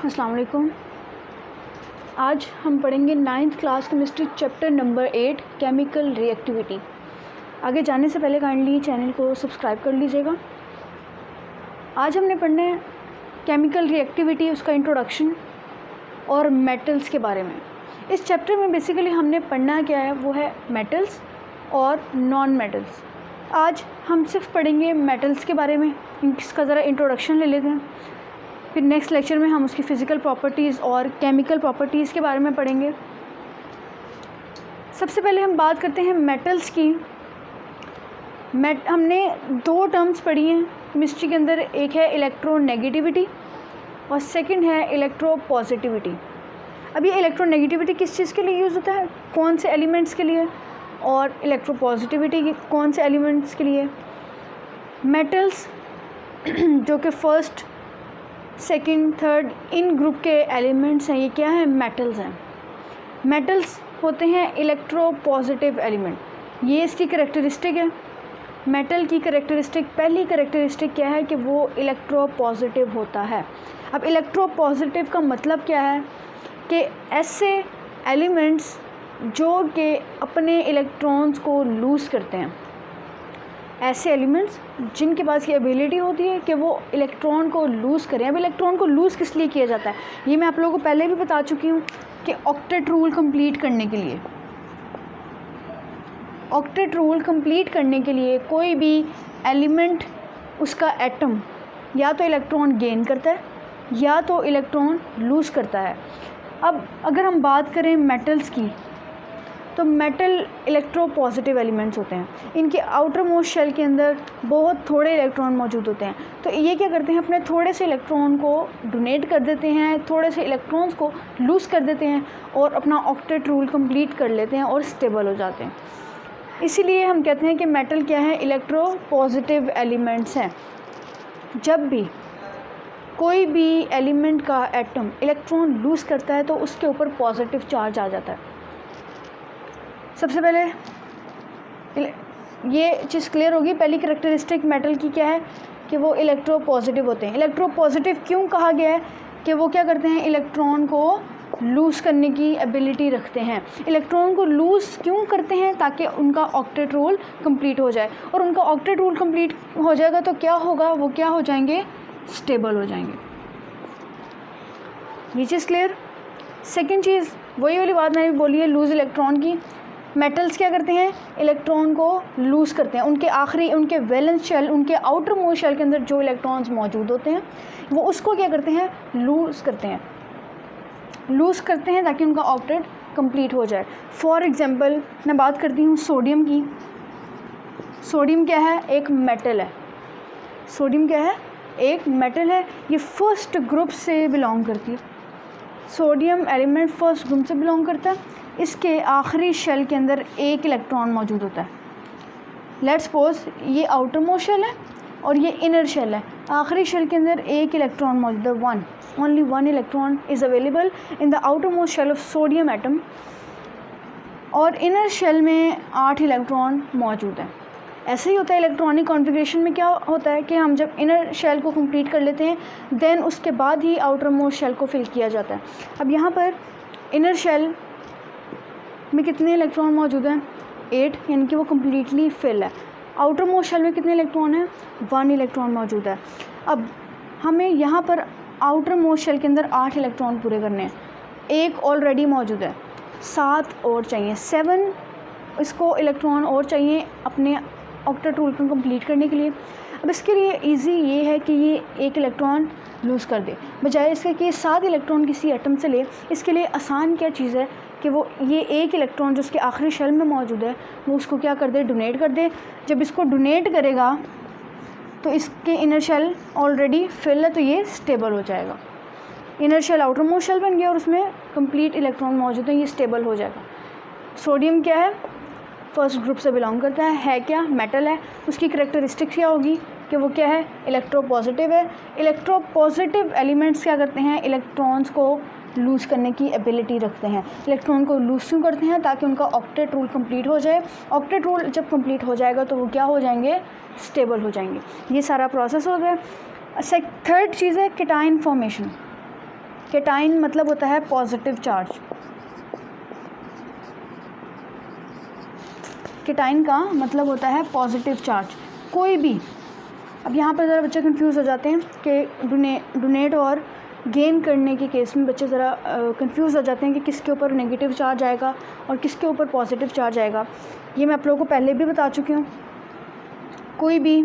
अस्सलाम वालेकुम। आज हम पढ़ेंगे 9th class chemistry chapter number 8 chemical reactivity. आगे जाने से पहले काइंडली चैनल को सब्सक्राइब कर लीजिएगा। आज हमने पढ़ना है केमिकल रिएक्टिविटी, उसका इंट्रोडक्शन और मेटल्स के बारे में। इस चैप्टर में बेसिकली हमने पढ़ना क्या है, वो है मेटल्स और नॉन मेटल्स। आज हम सिर्फ पढ़ेंगे मेटल्स के बारे में, इसका ज़रा इंट्रोडक्शन ले लेते हैं। फिर नेक्स्ट लेक्चर में हम उसकी फ़िज़िकल प्रॉपर्टीज़ और केमिकल प्रॉपर्टीज़ के बारे में पढ़ेंगे। सबसे पहले हम बात करते हैं मेटल्स की। हमने दो टर्म्स पढ़ी हैं केमिस्ट्री के अंदर, एक है इलेक्ट्रोनेगेटिविटी और सेकंड है इलेक्ट्रोपॉजिटिविटी। अब ये इलेक्ट्रोनेगेटिविटी किस चीज़ के लिए यूज़ होता है, कौन से एलिमेंट्स के लिए, और इलेक्ट्रोपॉजिटिविटी कौन से एलिमेंट्स के लिए। मेटल्स जो कि first second third in group के एलिमेंट्स हैं, ये क्या है, मेटल्स हैं। मेटल्स होते हैं इलेक्ट्रोपॉजिटिव एलिमेंट, ये इसकी करेक्टरिस्टिक है। मेटल की करेक्टरिस्टिक, पहली करेक्टरिस्टिक क्या है कि वो इलेक्ट्रोपॉजिटिव होता है। अब इलेक्ट्रोपॉजिटिव का मतलब क्या है कि ऐसे एलिमेंट्स जो कि अपने इलेक्ट्रॉन्स को लूज़ करते हैं, ऐसे एलिमेंट्स जिनके पास ये एबिलिटी होती है कि वो इलेक्ट्रॉन को लूज़ करें। अब इलेक्ट्रॉन को लूज़ किस लिए किया जाता है, ये मैं आप लोगों को पहले भी बता चुकी हूँ कि ऑक्टेट रूल कंप्लीट करने के लिए। ऑक्टेट रूल कंप्लीट करने के लिए कोई भी एलिमेंट, उसका एटम या तो इलेक्ट्रॉन गेन करता है या तो इलेक्ट्रॉन लूज़ करता है। अब अगर हम बात करें मेटल्स की, तो मेटल इलेक्ट्रोपॉजिटिव एलिमेंट्स होते हैं। इनके आउटर मोस्ट शेल के अंदर बहुत थोड़े इलेक्ट्रॉन मौजूद होते हैं। तो ये क्या करते हैं, अपने थोड़े से इलेक्ट्रॉन को डोनेट कर देते हैं, थोड़े से इलेक्ट्रॉन्स को लूज़ कर देते हैं और अपना ऑक्टेट रूल कंप्लीट कर लेते हैं और स्टेबल हो जाते हैं। इसीलिए हम कहते हैं कि मेटल क्या है, इलेक्ट्रोपॉजिटिव एलिमेंट्स हैं। जब भी कोई भी एलिमेंट का एटम इलेक्ट्रॉन लूज़ करता है तो उसके ऊपर पॉजिटिव चार्ज आ जाता है। सबसे पहले ये चीज़ क्लियर होगी। पहली कैरेक्टरिस्टिक मेटल की क्या है कि वो इलेक्ट्रोपॉजिटिव होते हैं। इलेक्ट्रोपॉजिटिव क्यों कहा गया है कि वो क्या करते हैं, इलेक्ट्रॉन को लूज़ करने की एबिलिटी रखते हैं। इलेक्ट्रॉन को लूज़ क्यों करते हैं, ताकि उनका ऑक्टेट रूल कंप्लीट हो जाए, और उनका ऑक्टेट रूल कंप्लीट हो जाएगा तो क्या होगा, वो क्या हो जाएंगे, स्टेबल हो जाएंगे। ये चीज़ क्लियर। सेकेंड चीज़ वही वाली बात मैंने भी बोली है, लूज़ इलेक्ट्रॉन की। मेटल्स क्या करते हैं, इलेक्ट्रॉन को लूज़ करते हैं। उनके वैलेंस शेल, उनके आउटर मोस्ट शेल के अंदर जो इलेक्ट्रॉन्स मौजूद होते हैं, वो उसको क्या करते हैं, लूज़ करते हैं ताकि उनका ऑक्टेट कंप्लीट हो जाए। फॉर एग्जांपल मैं बात करती हूँ सोडियम की। सोडियम क्या है, एक मेटल है। सोडियम क्या है, एक मेटल है। ये फर्स्ट ग्रुप से बिलोंग करती है। सोडियम एलिमेंट फर्स्ट ग्रुप से बिलोंग करता है। इसके आखिरी शेल के अंदर एक इलेक्ट्रॉन मौजूद होता है। लेट्स सपोज ये आउटर मोस्ट शेल है और ये इनर शेल है। आखिरी शेल के अंदर एक इलेक्ट्रॉन मौजूद है, only one electron is available in the outer most shell of sodium atom, और इनर शेल में 8 इलेक्ट्रॉन मौजूद हैं। ऐसे ही होता है इलेक्ट्रॉनिक कॉन्फ़िगरेशन में। क्या होता है कि हम जब इनर शेल को कंप्लीट कर लेते हैं, देन उसके बाद ही आउटर मोस्ट शेल को फिल किया जाता है। अब यहाँ पर इनर शेल में कितने इलेक्ट्रॉन मौजूद हैं, 8, यानी कि वो कम्प्लीटली फिल है। आउटर मोस्ट शेल में कितने इलेक्ट्रॉन हैं, 1 इलेक्ट्रॉन मौजूद है। अब हमें यहाँ पर आउटर मोस्ट शेल के अंदर 8 इलेक्ट्रॉन पूरे करने हैं, एक ऑलरेडी मौजूद है, 7 और चाहिए, 7 इसको इलेक्ट्रॉन और चाहिए अपने ऑक्टेट रूल को कंप्लीट करने के लिए। अब इसके लिए इजी ये है कि ये एक इलेक्ट्रॉन लूज़ कर दे, बजाय इसके कि 7 इलेक्ट्रॉन किसी एटम से ले। इसके लिए आसान क्या चीज़ है कि वो ये एक इलेक्ट्रॉन जो उसके आखिरी शेल में मौजूद है, वो उसको क्या कर दे, डोनेट कर दे। जब इसको डोनेट करेगा तो इसके इनर शेल ऑलरेडी फिल है, तो ये स्टेबल हो जाएगा। Inner shell outer most shell बन गया और उसमें कंप्लीट इलेक्ट्रॉन मौजूद है, ये स्टेबल हो जाएगा। सोडियम क्या है, फर्स्ट ग्रुप से बिलोंग करता है क्या, मेटल है। उसकी करेक्टरिस्टिक क्या होगी कि वो क्या है, इलेक्ट्रोपॉजिटिव है। इलेक्ट्रोपॉजिटिव एलिमेंट्स क्या करते हैं, इलेक्ट्रॉन्स को लूज़ करने की एबिलिटी रखते हैं। इलेक्ट्रॉन को लूज़ क्यों करते हैं, ताकि उनका ऑक्टेट रूल कंप्लीट हो जाए। ऑक्टेट रूल जब कंप्लीट हो जाएगा तो वो क्या हो जाएंगे, स्टेबल हो जाएंगे। ये सारा प्रोसेस हो गया। थर्ड चीज़ है केटाइन फॉर्मेशन। केटाइन मतलब होता है पॉजिटिव चार्ज। केटाइन का मतलब होता है पॉजिटिव चार्ज। कोई भी, अब यहाँ पर ज़रा बच्चे कंफ्यूज हो जाते हैं कि डोनेट और गेन करने के केस में बच्चे ज़रा कंफ्यूज हो जाते हैं कि किसके ऊपर नेगेटिव चार्ज आएगा और किसके ऊपर पॉजिटिव चार्ज आएगा। ये मैं आप लोगों को पहले भी बता चुकी हूँ। कोई भी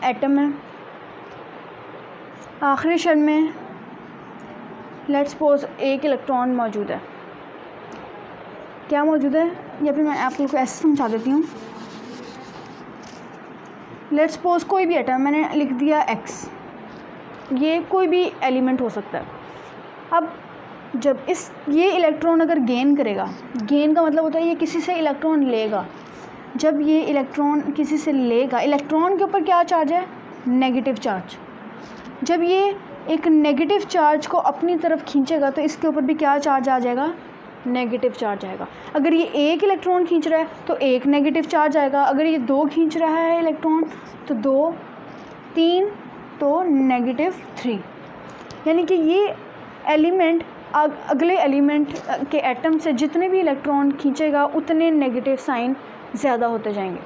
एटम है, आखिरी शेल में लेट्स सपोज एक इलेक्ट्रॉन मौजूद है। क्या मौजूद है, या फिर मैं आप लोगों को ऐसे समझा देती हूँ। लेट्स सपोज कोई भी एटम, मैंने लिख दिया एक्स, ये कोई भी एलिमेंट हो सकता है। अब जब ये इलेक्ट्रॉन अगर गेन करेगा, गेन का मतलब होता है ये किसी से इलेक्ट्रॉन लेगा। जब ये इलेक्ट्रॉन किसी से लेगा, इलेक्ट्रॉन के ऊपर क्या चार्ज है, नेगेटिव चार्ज। जब ये एक नेगेटिव चार्ज को अपनी तरफ खींचेगा तो इसके ऊपर भी क्या चार्ज आ जाएगा, नेगेटिव चार्ज आएगा। अगर ये एक इलेक्ट्रॉन खींच रहा है तो एक नेगेटिव चार्ज आएगा। अगर ये दो खींच रहा है इलेक्ट्रॉन तो दो, तीन तो -3। यानी कि ये एलिमेंट अगले एलिमेंट के एटम से जितने भी इलेक्ट्रॉन खींचेगा उतने नेगेटिव साइन ज़्यादा होते जाएंगे।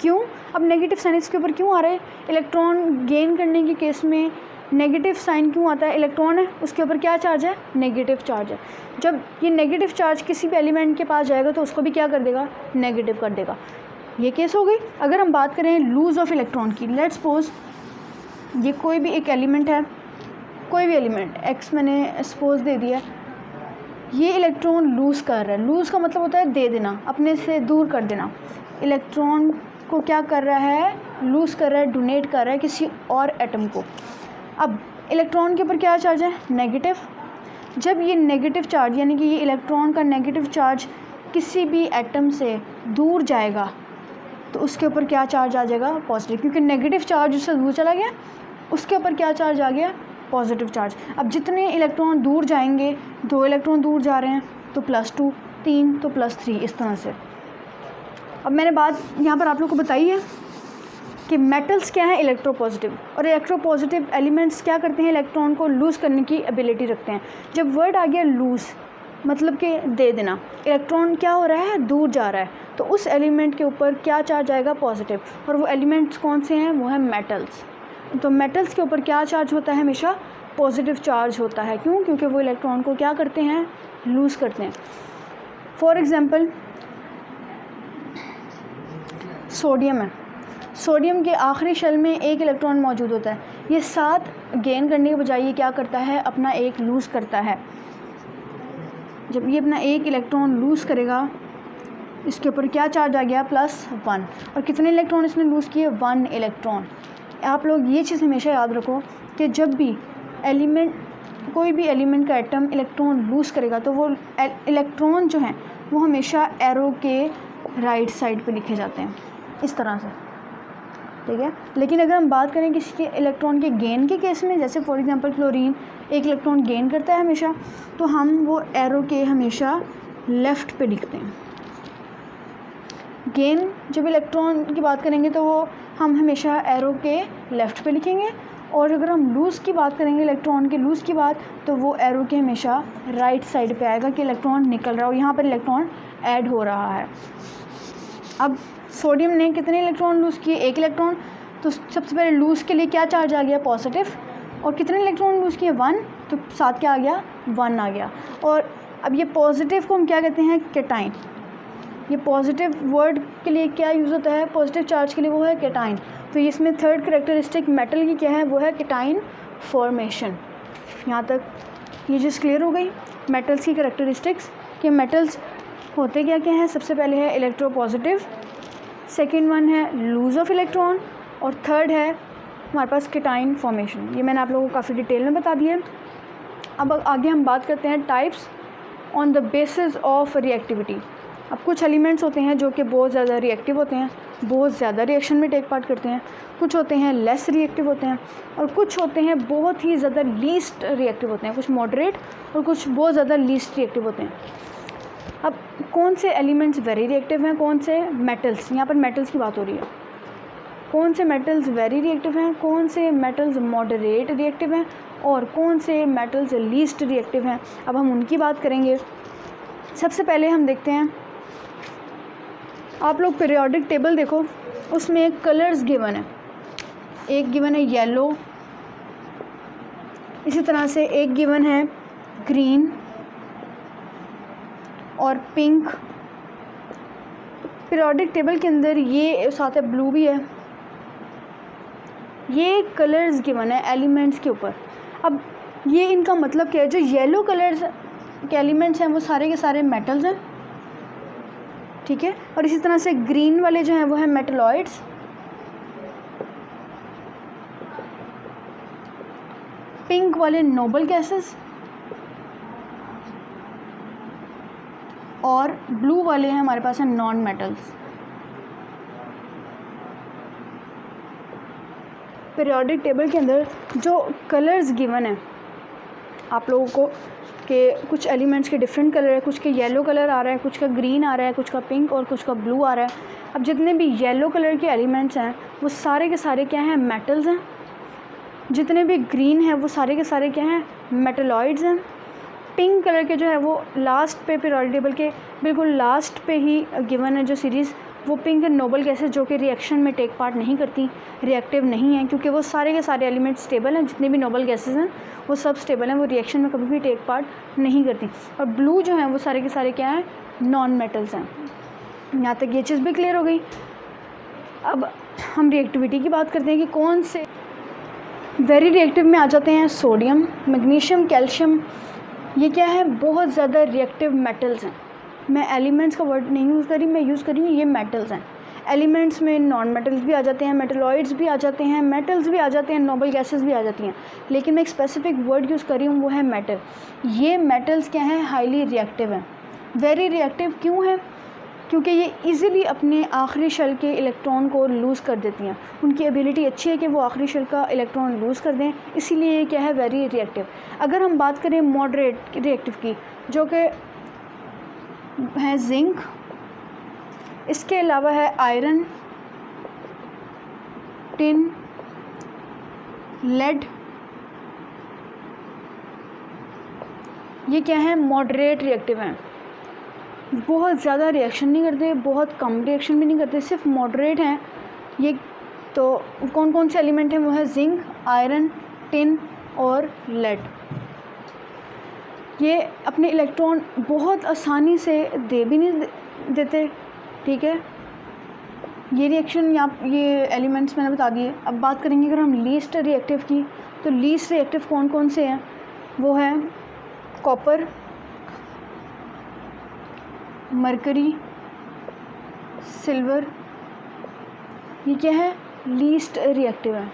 क्यों, अब नेगेटिव साइन इसके ऊपर क्यों आ रहा है, इलेक्ट्रॉन गेन करने के केस में नेगेटिव साइन क्यों आता है, इलेक्ट्रॉन है उसके ऊपर क्या चार्ज है, नेगेटिव चार्ज है। जब ये नेगेटिव चार्ज किसी भी एलिमेंट के पास जाएगा तो उसको भी क्या कर देगा, नेगेटिव कर देगा। ये केस हो गई। अगर हम बात करें लूज़ ऑफ इलेक्ट्रॉन की, लेट्स सपोज ये कोई भी एक एलिमेंट है, कोई भी एलिमेंट एक्स मैंने सपोज दे दिया, ये इलेक्ट्रॉन लूज़ कर रहा है। लूज़ का मतलब होता है दे देना, अपने से दूर कर देना। इलेक्ट्रॉन को क्या कर रहा है, लूज़ कर रहा है, डोनेट कर रहा है किसी और एटम को। अब इलेक्ट्रॉन के ऊपर क्या चार्ज है, नेगेटिव। जब ये नेगेटिव चार्ज यानी कि ये इलेक्ट्रॉन का नेगेटिव चार्ज किसी भी एटम से दूर जाएगा तो उसके ऊपर क्या चार्ज आ जाएगा, पॉजिटिव। क्योंकि नेगेटिव चार्ज उससे दूर चला गया, उसके ऊपर क्या चार्ज आ गया, पॉजिटिव चार्ज। अब जितने इलेक्ट्रॉन दूर जाएंगे, 2 इलेक्ट्रॉन दूर जा रहे हैं तो +2, 3 तो +3, इस तरह से। अब मैंने बात यहाँ पर आप लोग को बताई है कि मेटल्स क्या है, इलेक्ट्रोपॉजिटिव, और इलेक्ट्रोपॉजिटिव एलिमेंट्स क्या करते हैं, इलेक्ट्रॉन को लूज़ करने की एबिलिटी रखते हैं। जब वर्ड आ गया लूज़ मतलब कि दे देना, इलेक्ट्रॉन क्या हो रहा है, दूर जा रहा है, तो उस एलिमेंट के ऊपर क्या चार्ज आएगा, पॉजिटिव। और वो एलिमेंट्स कौन से हैं, वो है मेटल्स। तो मेटल्स के ऊपर क्या चार्ज होता है, हमेशा पॉजिटिव चार्ज होता है। क्यों, क्योंकि वो इलेक्ट्रॉन को क्या करते हैं, लूज़ करते हैं। फॉर एग्ज़ाम्पल सोडियम है, सोडियम के आखिरी शेल में एक इलेक्ट्रॉन मौजूद होता है। ये 7 गेन करने के बजाय ये क्या करता है, अपना एक लूज़ करता है। जब ये अपना एक इलेक्ट्रॉन लूज़ करेगा, इसके ऊपर क्या चार्ज आ गया, +1। और कितने इलेक्ट्रॉन इसने लूज़ किए, 1 इलेक्ट्रॉन। आप लोग ये चीज़ हमेशा याद रखो कि जब भी एलिमेंट, कोई भी एलिमेंट का एटम इलेक्ट्रॉन लूज़ करेगा तो वो इलेक्ट्रॉन जो हैं वो हमेशा एरो के राइट साइड पे लिखे जाते हैं, इस तरह से, ठीक है। लेकिन अगर हम बात करें किसी के इलेक्ट्रॉन के गेन के केस में, जैसे फॉर एग्जांपल क्लोरीन एक इलेक्ट्रॉन गेन करता है हमेशा, तो हम वो एरो के हमेशा लेफ़्ट पे लिखते हैं। गेन जब इलेक्ट्रॉन की बात करेंगे तो वो हम हमेशा एरो के लेफ़्ट पे लिखेंगे, और अगर हम लूज़ की बात करेंगे, इलेक्ट्रॉन के लूज़ की बात, तो वो एरो के हमेशा राइट साइड पे आएगा कि इलेक्ट्रॉन निकल रहा है और यहाँ पर इलेक्ट्रॉन ऐड हो रहा है। अब सोडियम ने कितने इलेक्ट्रॉन लूज़ किए, एक इलेक्ट्रॉन, तो सबसे पहले लूज़ के लिए क्या चार्ज आ गया, पॉजिटिव। और कितने इलेक्ट्रॉन लूज़ किए, 1, तो साथ क्या आ गया, 1 आ गया। और अब ये पॉजिटिव को हम क्या कहते हैं, केटाइन। ये पॉजिटिव वर्ड के लिए क्या यूज़ होता है, पॉजिटिव चार्ज के लिए, वो है केटाइन। तो इसमें थर्ड कैरेक्टरिस्टिक मेटल की क्या है, वो है केटाइन फॉर्मेशन। यहाँ तक ये चीज़ क्लियर हो गई, मेटल्स की कैरेक्टरिस्टिक्स कि मेटल्स होते क्या क्या हैं। सबसे पहले है इलेक्ट्रोपॉजिटिव, सेकेंड वन है लूज़ ऑफ इलेक्ट्रॉन, और थर्ड है हमारे पास केटाइन फॉर्मेशन। ये मैंने आप लोगों को काफ़ी डिटेल में बता दिया। अब आगे हम बात करते हैं types on the basis of reactivity. अब कुछ एलिमेंट्स होते हैं जो कि बहुत ज़्यादा रिएक्टिव होते हैं, बहुत ज़्यादा रिएक्शन में टेक पार्ट करते हैं। कुछ होते हैं लेस रिएक्टिव होते हैं, और कुछ होते हैं बहुत ही ज़्यादा लीस्ट रिएक्टिव होते हैं। कुछ मॉडरेट और कुछ बहुत ज़्यादा लीस्ट रिएक्टिव होते हैं। अब कौन से एलिमेंट्स वेरी रिएक्टिव हैं, कौन से मेटल्स, यहाँ पर मेटल्स की बात हो रही है। कौन से मेटल्स वेरी रिएक्टिव हैं, कौन से मेटल्स मॉडरेट रिएक्टिव हैं और कौन से मेटल्स लीस्ट रिएक्टिव हैं। अब हम उनकी बात करेंगे। सबसे पहले हम देखते हैं, आप लोग पीरियोडिक टेबल देखो, उसमें एक कलर्स गिवन है, एक गिवन है येलो, इसी तरह से एक गिवन है ग्रीन और पिंक। पीरियोडिक टेबल के अंदर ये साथ है ब्लू भी है। ये कलर्स गिवन है एलिमेंट्स के ऊपर। अब ये इनका मतलब क्या है, जो येलो कलर्स के एलिमेंट्स हैं वो सारे के सारे मेटल्स हैं, ठीक है। और इसी तरह से ग्रीन वाले जो हैं वो हैं मेटलॉइड्स, पिंक वाले नोबल गैसेस और ब्लू वाले हैं हमारे पास हैं नॉन मेटल्स। पीरियोडिक टेबल के अंदर जो कलर्स गिवन है आप लोगों को कि कुछ एलिमेंट्स के डिफरेंट कलर है, कुछ के येलो कलर आ रहा है, कुछ का ग्रीन आ रहा है, कुछ का पिंक और कुछ का ब्लू आ रहा है। अब जितने भी येलो कलर के एलिमेंट्स हैं वो सारे के सारे क्या हैं, मेटल्स हैं। जितने भी ग्रीन हैं वो सारे के सारे क्या हैं, मेटलॉइड्स हैं। पिंक कलर के जो है वो लास्ट पे पीरियोडिक टेबल के बिल्कुल लास्ट पे ही गिवन है जो सीरीज़, वो पिंक एंड नोबल गैसेस जो कि रिएक्शन में टेक पार्ट नहीं करती, रिएक्टिव नहीं हैं, क्योंकि वो सारे के सारे एलिमेंट्स स्टेबल हैं। जितने भी नोबल गैसेस हैं वो सब स्टेबल हैं, वो रिएक्शन में कभी भी टेक पार्ट नहीं करती। और ब्लू जो हैं वो सारे के सारे क्या हैं, नॉन मेटल्स हैं। यहाँ तक ये चीज़ भी क्लियर हो गई। अब हम रिएक्टिविटी की बात करते हैं कि कौन से वेरी रिएक्टिव में आ जाते हैं। सोडियम, मैग्नीशियम, कैल्शियम, ये क्या है, बहुत ज़्यादा रिएक्टिव मेटल्स हैं। मैं एलिमेंट्स का वर्ड नहीं यूज़ करी, मैं यूज़ करी ये मेटल्स हैं। एलिमेंट्स में नॉन मेटल्स भी आ जाते हैं, मेटलॉइड्स भी आ जाते हैं, मेटल्स भी आ जाते हैं, नोबल गैसेस भी आ जाती हैं, लेकिन मैं एक स्पेसिफिक वर्ड यूज़ करी हूँ वो है मेटल। ये मेटल्स क्या हैं, हाईली रिएक्टिव हैं। वेरी रिएक्टिव क्यों है, क्योंकि ये इजीली अपने आखिरी शेल के इलेक्ट्रॉन को लूज़ कर देती हैं। उनकी एबिलिटी अच्छी है कि वो आखिरी शेल का इलेक्ट्रॉन लूज़ कर दें, इसीलिए ये क्या है, वेरी रिएक्टिव। अगर हम बात करें मॉडरेट रिएक्टिव की, जो कि है जिंक, इसके अलावा है आयरन, टिन, लेड, ये क्या है, मॉडरेट रिएक्टिव हैं। बहुत ज़्यादा रिएक्शन नहीं करते, बहुत कम रिएक्शन भी नहीं करते, सिर्फ मॉडरेट हैं ये। तो कौन कौन से एलिमेंट हैं, वो है जिंक, आयरन, टिन और लेड। ये अपने इलेक्ट्रॉन बहुत आसानी से दे भी नहीं देते, ठीक है। ये रिएक्शन ये एलिमेंट्स मैंने बता दिए। अब बात करेंगे अगर हम लीस्ट रिएक्टिव की, तो लीस्ट रिएक्टिव कौन कौन से हैं, वो हैं कॉपर, मरकरी, सिल्वर, ये क्या है, लीस्ट रिएक्टिव है।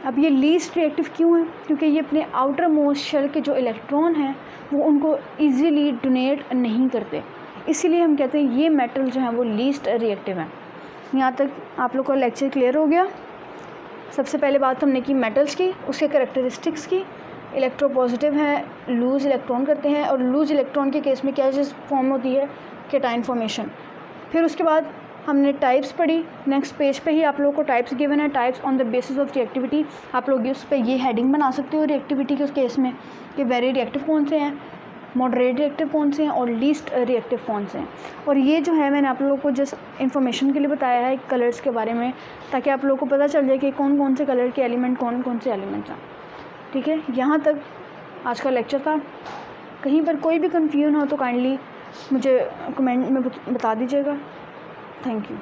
अब ये लीस्ट रिएक्टिव क्यों है, क्योंकि ये अपने आउटर मोस्ट शेल के जो इलेक्ट्रॉन हैं वो उनको इजीली डोनेट नहीं करते, इसीलिए हम कहते हैं ये मेटल जो है वो लीस्ट रिएक्टिव है। यहाँ तक आप लोग का लेक्चर क्लियर हो गया। सबसे पहले बात हमने की मेटल्स की, उसके करेक्टरिस्टिक्स की। इलेक्ट्रोपॉजिटिव है, लूज़ इलेक्ट्रॉन करते हैं, और लूज़ इलेक्ट्रॉन के केस में क्या चीज़ फॉर्म होती है, केटाइन फॉर्मेशन। फिर उसके बाद हमने टाइप्स पढ़ी। नेक्स्ट पेज पे ही आप लोगों को टाइप्स गिवन है, types on the basis of reactivity. आप लोग उस पर ये हेडिंग बना सकते हो रिएक्टिविटी के उस केस में कि वेरी रिएक्टिव कौन से हैं, मॉडरेट रिएक्टिव कौन से हैं और लीस्ट रिएक्टिव कौन से हैं। और ये जो है मैंने आप लोगों को जस्ट इन्फॉर्मेशन के लिए बताया है कलर्स के बारे में, ताकि आप लोगों को पता चल जाए कि कौन कौन से कलर के एलिमेंट कौन कौन से एलिमेंट्स हैं, ठीक है। यहाँ तक आज का लेक्चर था। कहीं पर कोई भी कन्फ्यूजन हो तो काइंडली मुझे कमेंट में बता दीजिएगा। Thank you.